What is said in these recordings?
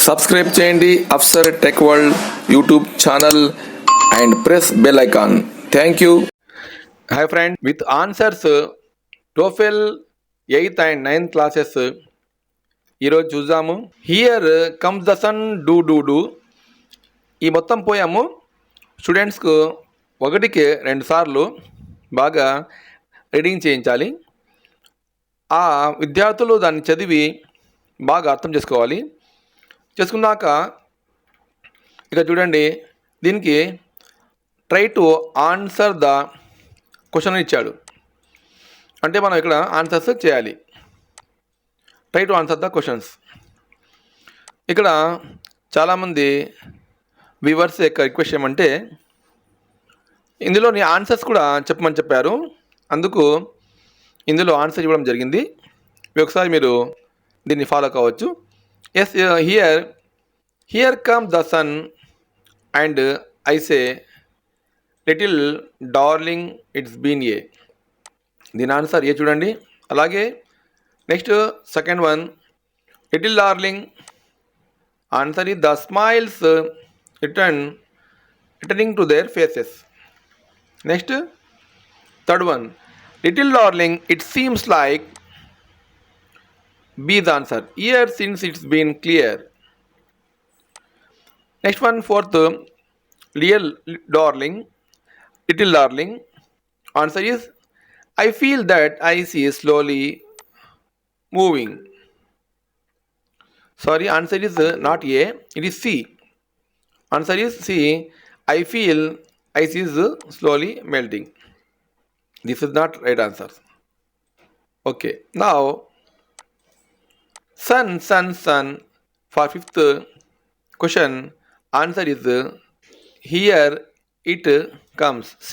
Subscribe చేయండి Afsar tech world YouTube channel and press bell icon. Thank you. Hi friend, with answers TOEFL 8th and 9th classes ఈరోజు చూద్దాము. Here comes the sun doo doo doo. ఈ మొత్తం పోయాము స్టూడెంట్స్కు 1కి 2 సార్లు బాగా రీడింగ్ చేయించాలి. ఆ విద్యార్థులు దాన్ని చదివి బాగా అర్థం చేసుకోవాలి. చేసుకున్నాక ఇక చూడండి, దీనికి try to answer the question ఇచ్చాడు. అంటే మనం ఇక్కడ ఆన్సర్స్ చేయాలి. Try to answer the questions. ఇక్కడ చాలామంది వ్యూవర్స్ యొక్క రిక్వెస్ట్ ఏమంటే ఇందులోని ఆన్సర్స్ కూడా చెప్పమని చెప్పారు. అందుకు ఇందులో ఆన్సర్ ఇవ్వడం జరిగింది. ఒకసారి మీరు దీన్ని ఫాలో కావచ్చు. Yes, here come the sun and I say little darling it's been A. దీని ఆన్సర్ ఏ చూడండి. అలాగే next second one, little darling answer is the smiles returning to their faces. Next third one, little darling it seems like B the answer. Here since it's been clear. Next one, fourth, little darling. Answer is I feel that I see slowly moving. Sorry, answer is not A, it is C. Answer is C. I feel ice is slowly melting. This is not right answer. Okay, now sun for 5th question. Answer is here it comes. C.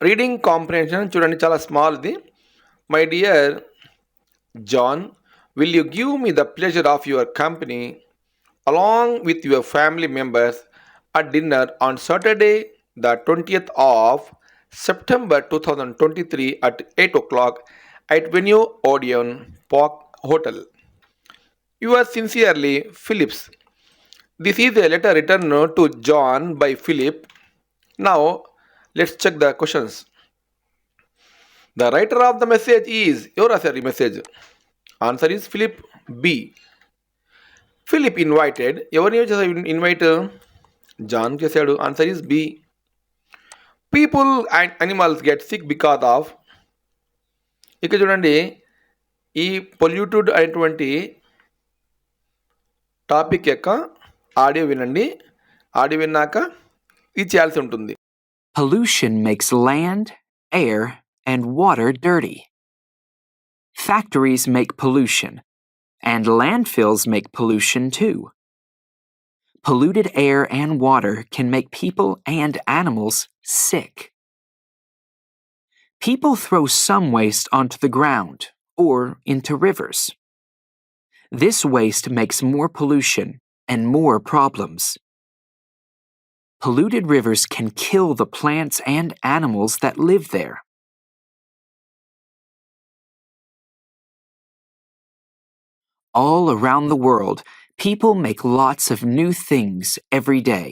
Reading comprehension చూడండి, చాలా small ఇది. My dear John, will you give me the pleasure of your company along with your family members at dinner on Saturday the 20th of September 2023 at 8 o'clock at Venue Odeon Park Hotel. Yours sincerely, Phillips. This is a letter written to John by Philip. Now, let's check the questions. The writer of the message is your message. Answer is Philip B. Philip invited. Everyone invite John చేశాడు. Answer is B. People and animals get sick because of. ఇక్కడ చూడండి, ఈ polluted అనేటువంటి topic యొక్క audio వినండి. Audio విన్నాక ఇది చేయాల్సి ఉంటుంది. Pollution makes land, air, and water dirty. Factories make pollution, and landfills make pollution too. Polluted air and water can make people and animals sick. People throw some waste onto the ground or into rivers. This waste makes more pollution and more problems. Polluted rivers can kill the plants and animals that live there. All around the world, people make lots of new things every day.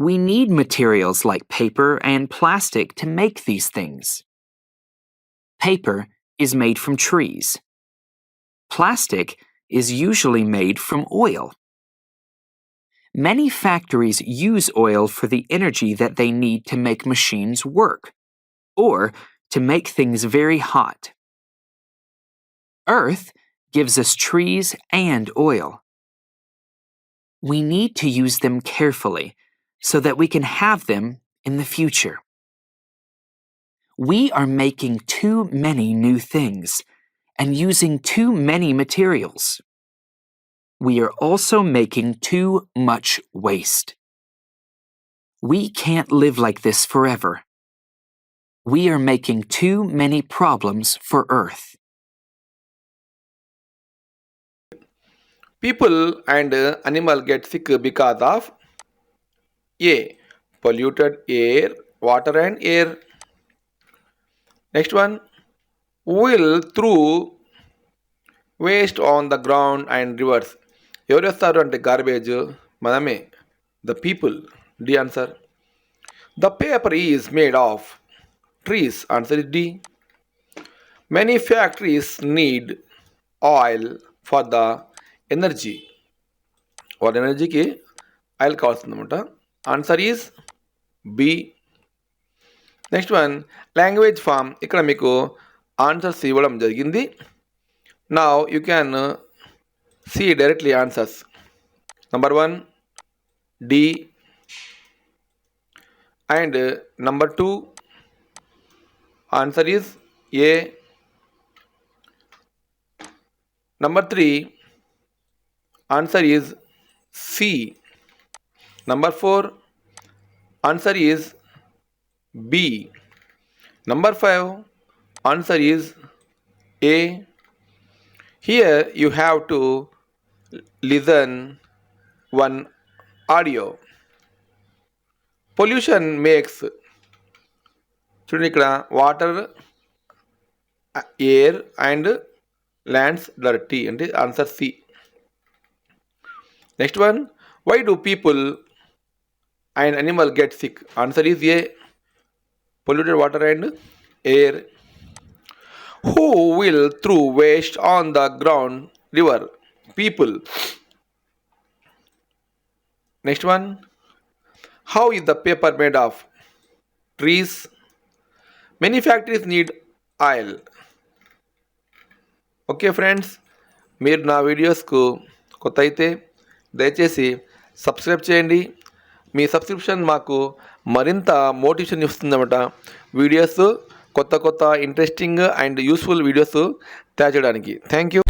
We need materials like paper and plastic to make these things. Paper is made from trees. Plastic is usually made from oil. Many factories use oil for the energy that they need to make machines work, or to make things very hot. Earth gives us trees and oil. We need to use them carefully so that we can have them in the future. We are making too many new things and using too many materials. We are also making too much waste. We can't live like this forever. We are making too many problems for Earth. People and animal get sick because of A. Polluted air, water and air. Next one, oil through waste on the ground and rivers. ఎవరు వేస్తారు అంటే garbage మనమే, the people. D answer. The paper is made of trees. Answer is D. Many factories need oil for the energy. వాళ్ళ ఎనర్జీకి oil కావాల్సిందన్నమాట. Answer is B. Next one, language form. ఇక్కడ మీకు answers ఇవ్వడం జరిగింది. Now you can see directly answers. Number 1 D and number 2 answer is A. Number 3 answer is C. Number 4 answer is B. Number 5 answer is A. Here you have to listen one audio. Pollution makes, చూడండి ఇక్కడ water, air and lands dirty అంటే answer C. Next one, why do people and animal get sick. Answer is A. Polluted water and air. Who will throw waste on the ground, river? People. Next one. How is the paper made of? Trees. Many factories need oil. Okay friends, మీరు నా వీడియోస్కు కొత్త అయితే దయచేసి subscribe చేయండి. మీ subscription మాకు మరింత motivation ఇస్తుందన్నమాట. Videos కొత్త interesting and useful videos తయారు చేయడానికి. Thank you.